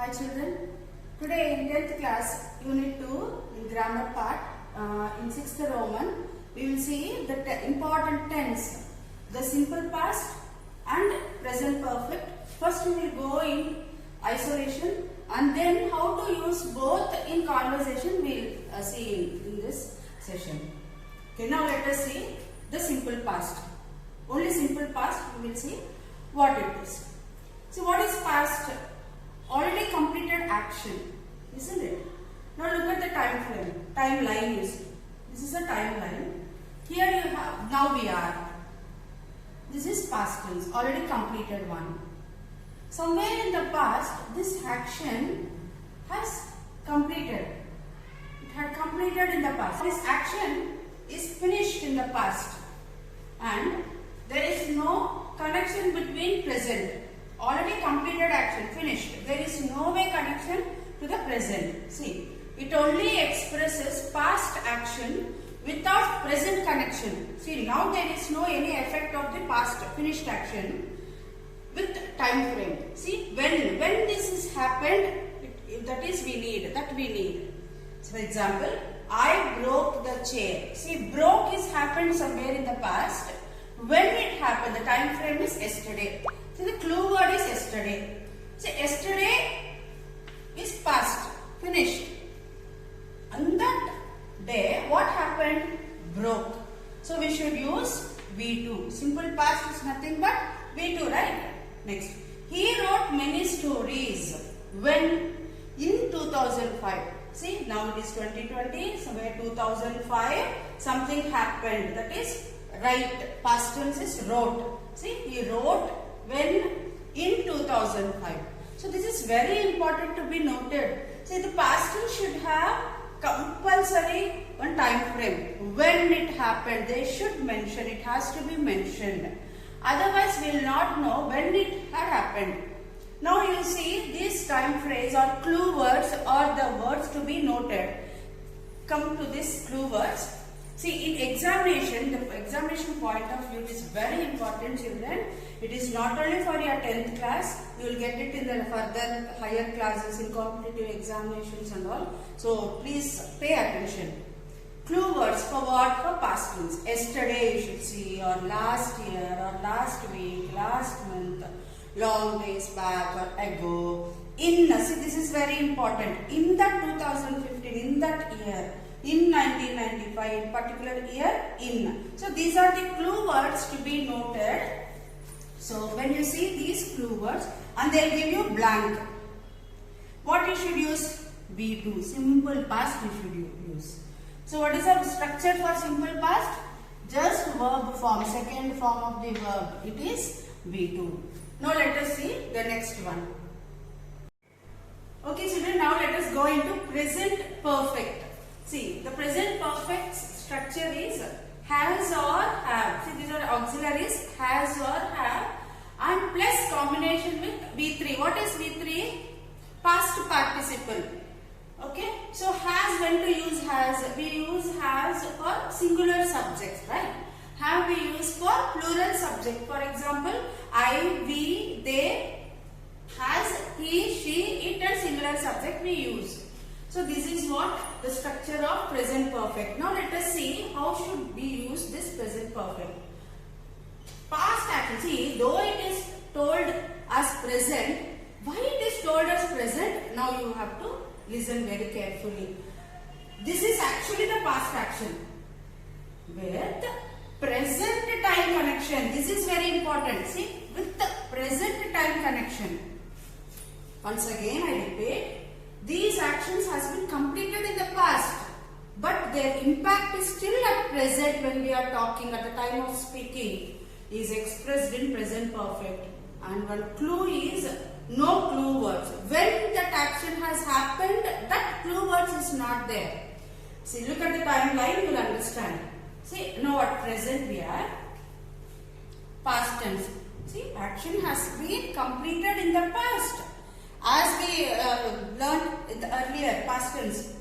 Hi children, today in 10th class unit 2 in grammar part in 6th Roman we will see the important tense, the simple past and present perfect. First we will go in isolation and then how to use both in conversation we will see in this session. Okay, now let us see the simple past. Only simple past we will see what it is. So what is past? Already completed action, isn't it? Now look at the time frame, timeline you see. This is a timeline. Here you have, now we are. This is past tense, already completed one. Somewhere in the past, this action has completed. It had completed in the past. This action is finished in the past. And there is no connection between present. Already completed action, finished. There is no way connection to the present. See, it only expresses past action without present connection. See, now there is no any effect of the past finished action with time frame. See, when this is happened, that we need. So, for example, I broke the chair. See, broke is happened somewhere in the past. When it happened, the time frame is yesterday. So the clue word is yesterday. So yesterday is past, finished. On that day, what happened? Broke. So we should use V2. Simple past is nothing but V2, right? Next. He wrote many stories when in 2005. See, now it is 2020, somewhere 2005, something happened. That is write. Past tense is wrote. See, he wrote when in 2005. So this is very important to be noted. See, the past tense should have compulsory one time frame. When it happened, they should mention. It has to be mentioned. Otherwise, we will not know when it had happened. Now you see these time phrase or clue words or the words to be noted. Come to this clue words. See, in examination, the examination point of view is very important, children. It is not only for your 10th class, you will get it in the further higher classes in competitive examinations and all. So, please pay attention. Clue words for what? For past tense. Yesterday you should see, or last year, or last week, last month, long days back or ago. In, see, this is very important. In that 2015, in that year. In 1995, in particular year, in. So these are the clue words to be noted. So when you see these clue words and they will give you blank. What you should use? V2. Simple past you should use. So what is the structure for simple past? Just verb form, second form of the verb. It is V2. Now let us see the next one. Okay children, now let us go into present perfect. See, the present perfect structure is has or have. See, these are auxiliaries, has or have, and plus combination with V3. What is V3? Past participle. Okay, so has, when to use has? We use has for singular subjects, right? Have we use for plural subject. For example, I, we, they, has, he, she, it, and singular subject we use. So this is what the structure of present perfect. Now let us see how should we use this present perfect. Past action. See, though it is told as present, why it is told as present? Now you have to listen very carefully. This is actually the past action with present time connection. This is very important. See, with the present time connection. Once again I repeat. These actions has been completed in the past, but their impact is still at present when we are talking at the time of speaking is expressed in present perfect. And one clue is no clue words. When that action has happened, that clue words is not there. See, look at the timeline, you will understand. See, now at present we are past tense. See, action has been completed in the past. As we learned in the earlier past tense.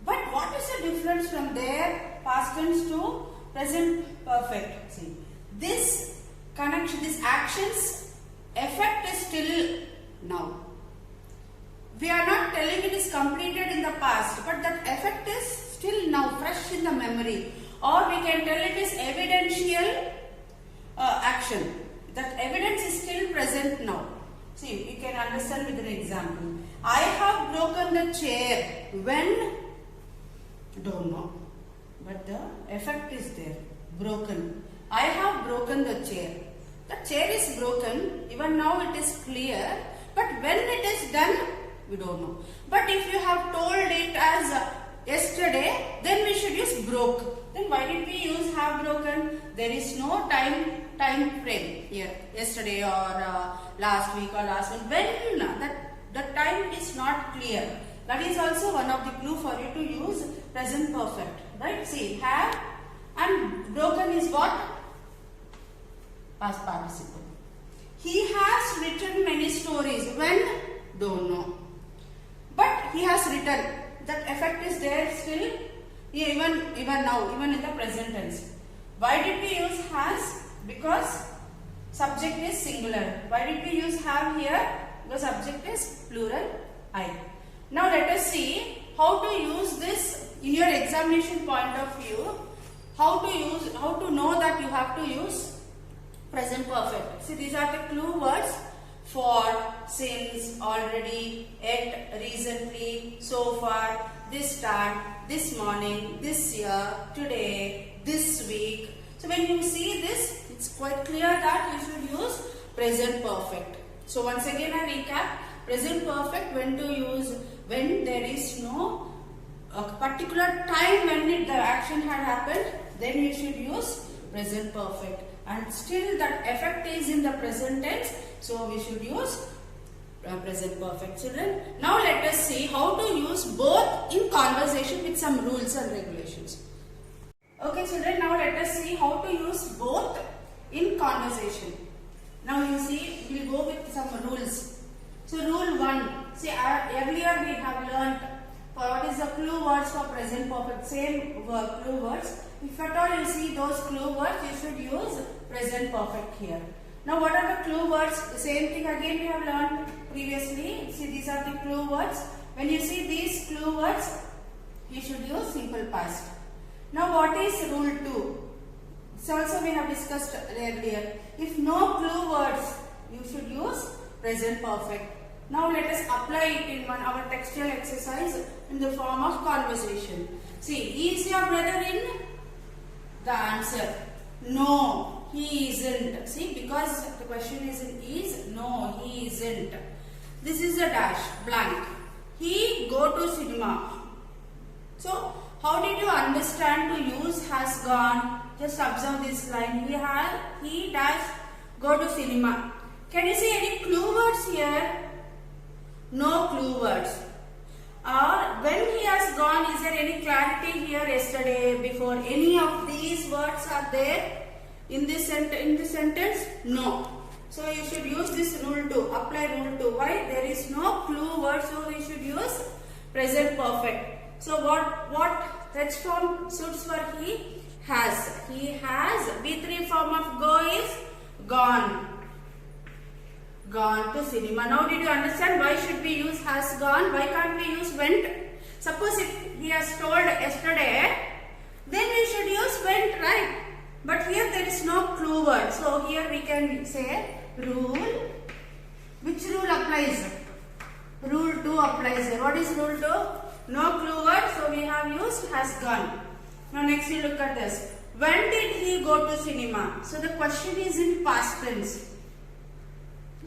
But what is the difference from there past tense to present perfect? See, this connection, this actions effect is still now. we are not telling it is completed in the past, but that effect is still now fresh in the memory, or we can tell it is evidential action. That evidence is still present now. See, you can understand with an example. I have broken the chair when, don't know, but the effect is there, broken. I have broken the chair. The chair is broken, even now it is clear, but when it is done, we don't know. But if you have told it as yesterday, then we should use broke. Then why did we use have broken? There is no time frame here, yesterday or last week or last month. When the time is not clear. That is also one of the clue for you to use present perfect. Right? See, have and broken is what? Past participle. He has written many stories. When? Don't know. But he has written. That effect is there still, even now, even in the present tense. Why did we use has? Because subject is singular. Why did we use have here? The subject is plural, I. Now let us see how to use this in your examination point of view. How to know that you have to use present perfect. See, these are the clue words: for, since, already, yet, recently, so far, this time, this morning, this year, today, this week. So when you see this, it's quite clear that you should use present perfect. So once again I recap, present perfect when to use when there is no particular time when the action had happened, then you should use present perfect. And still that effect is in the present tense, so we should use present perfect. Children, now let us see how to use both in conversation with some rules and regulations. Okay children, now let us see how to use both in conversation. Now you see, we will go with some rules. So rule 1, see earlier we have learnt what is the clue words for present perfect, same clue words. If at all you see those clue words, you should use present perfect here. Now what are the clue words? The same thing again we have learned previously. See, these are the clue words. When you see these clue words, you should use simple past. Now what is rule 2? So also we have discussed earlier. If no clue words, you should use present perfect. Now let us apply it in our textual exercise in the form of conversation. See, is your brother in? The answer, no, he isn't. See, because the question is in is, no, he isn't. This is a dash, blank. He go to cinema. So, how did you understand to use has gone? Just observe this line. He dash go to cinema. Can you see any clue words here? No clue words. Or when he has gone, is there any clarity here? Yesterday, before, any of these words are there in this sentence? No. So you should use this rule 2. Apply rule 2. Why? There is no clue word, so we should use present perfect. So what H form suits for he? Has. He has. B3 form of go is gone. Gone to cinema. Now did you understand why should we use has gone? Why can't we use went? Suppose if he has told yesterday, then we should use went, right? But here there is no clue word. So here we can say rule. Which rule applies? Rule 2 applies here. What is rule 2? No clue word, so we have used has gone. Now next we look at this. When did he go to cinema? So the question is in past tense.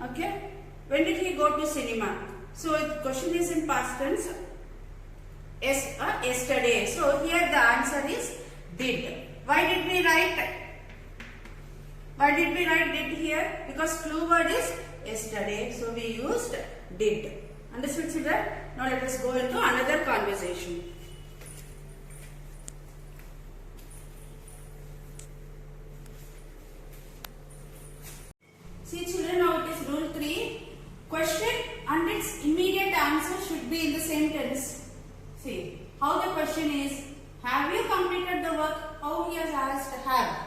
Okay, when did he go to cinema? So the question is in past tense. Yesterday. So here the answer is did. Why did we write? Why did we write did here? Because clue word is yesterday. So we used did. Understood, children? Now let us go into another conversation. See children, now it is rule 3. Question and its immediate answer should be in the same tense. See, how the question is, have you completed the work? How he has asked have.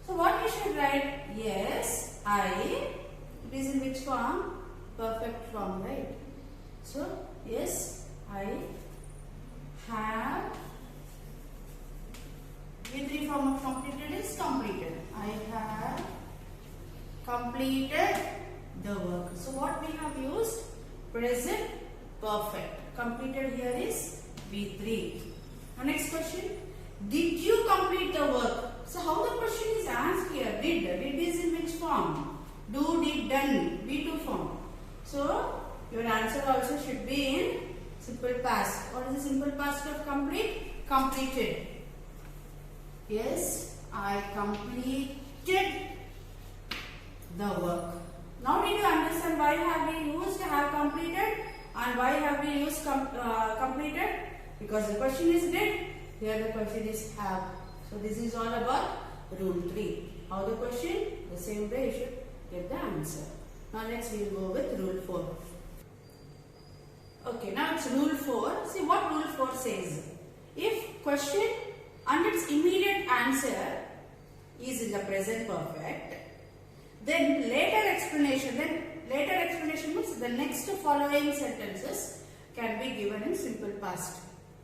So what we should write? Yes, I. It is in which form? Perfect form, right? So, yes, I have. V3 form of completed is completed. I have completed the work. So, what we have used? Present perfect. Completed here is V3. Now, next question. Did you complete the work? So, how the question is asked here? Did. Did is in which form? Do, did, done. V2 form. So, your answer also should be in simple past. What is the simple past of complete? Completed. Yes, I completed the work. Now did you understand why have we used have completed and why have we used completed? Because the question is did, here the question is have. So this is all about rule 3. How the question? The same way you should get the answer. Now next we will go with rule 4. Okay, now it's rule 4. See what rule 4 says. If question and its immediate answer is in the present perfect, then later explanation means the next following sentences can be given in simple past.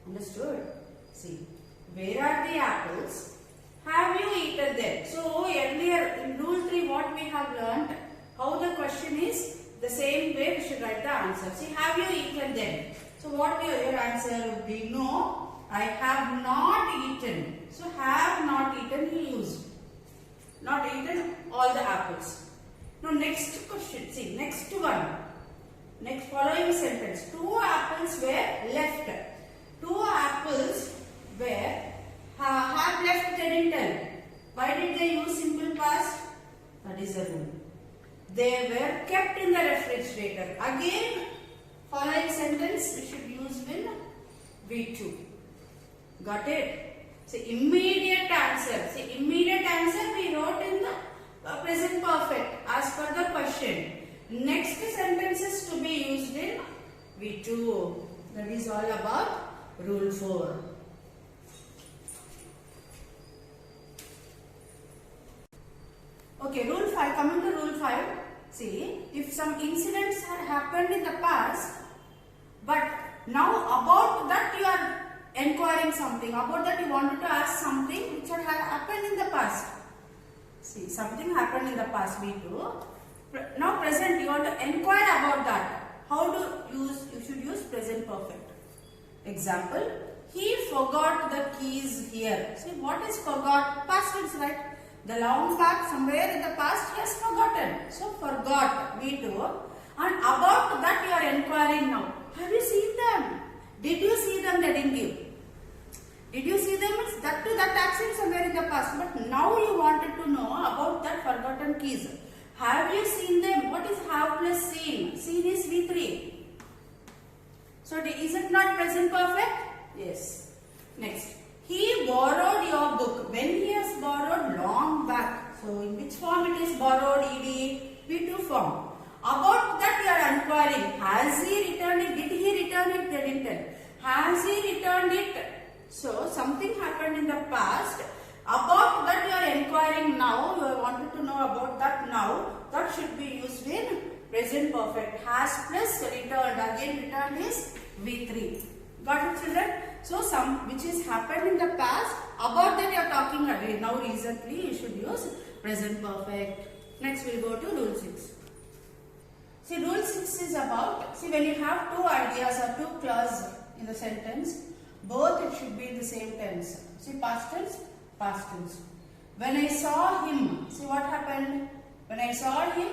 Understood? See, where are the apples? Have you eaten them? So earlier in rule 3 what we have learned, how the question is, the same way we should write the answer. See, have you eaten them? So what your answer would be? No. I have not eaten. So have not eaten we used. Not eaten all the apples. Now next question. See next one. Next following sentence. 2 apples were left. 2 apples were have left Teddington. Why did they use simple past? That is the rule. They were kept in the refrigerator. Again following sentence we should use with V2. Got it? So immediate answer. See immediate answer we wrote in the present perfect as per the question. Next sentence is to be used in V2. That is all about rule 4. Okay, rule 5. Coming to rule 5. See, if some incidents had happened in the past, but now about that you are enquiring something, about that you wanted to ask something which had happened in the past. See, something happened in the past, V2. Now present, you want to inquire about that. How to use? You should use present perfect. Example, he forgot the keys here. See, what is forgot? Past tense, right? The long back, somewhere in the past, he has forgotten. So, forgot, V2. And about that you are inquiring now. Have you seen them? Did you see them? They didn't give. Did you see them? It's that to that action somewhere in the past. But now you wanted to know about that forgotten keys. Have you seen them? What is have plus seen? Seen is V3. So is it not present perfect? Yes. Next. He borrowed your book. When he has borrowed, long back. So in which form it is borrowed? ED. V2 form. About that you are inquiring. Has he returned it? Did he return it? They didn't. Has he returned it? So something happened in the past. About that you are inquiring now. You are wanted to know about that now. That should be used in present perfect. Has plus returned. Again returned is V3. Got it, children? So some which is happened in the past. About that you are talking again. Now recently you should use present perfect. Next we will go to rule 6. See, rule 6 is about, see, when you have two ideas or two clauses in the sentence, both it should be in the same tense. See, past tense, past tense. When I saw him, see what happened? When I saw him,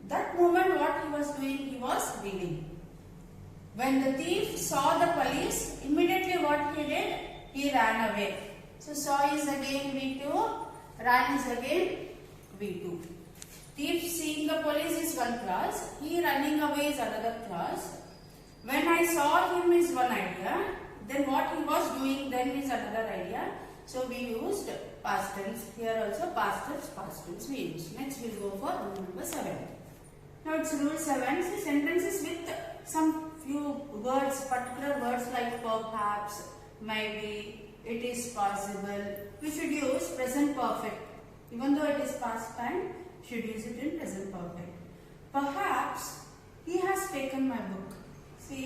that moment what he was doing, he was reading. When the thief saw the police, immediately what he did? He ran away. So, saw is again V2, ran is again V2. Thief seeing the police is one clause, he running away is another clause. When I saw him is one idea, then what he was doing then is another idea. So we used past tense, here also past tense we used. Next we will go for rule number 7. Now it's rule 7, see sentences with some few words, particular words like perhaps, maybe, it is possible. We should use present perfect. Even though it is past time, should use it in present perfect. Perhaps he has taken my book. See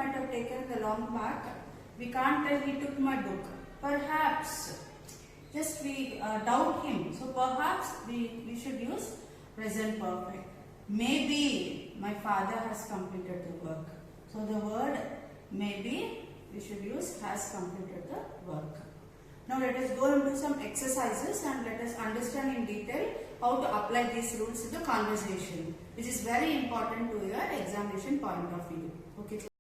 might have taken the long path. We can't tell he took my book. Perhaps. Just we doubt him. So perhaps we should use present perfect. Maybe my father has completed the work. So the word maybe we should use has completed the work. Now let us go and do some exercises and let us understand in detail how to apply these rules to the conversation, which is very important to your examination point of view. Okay.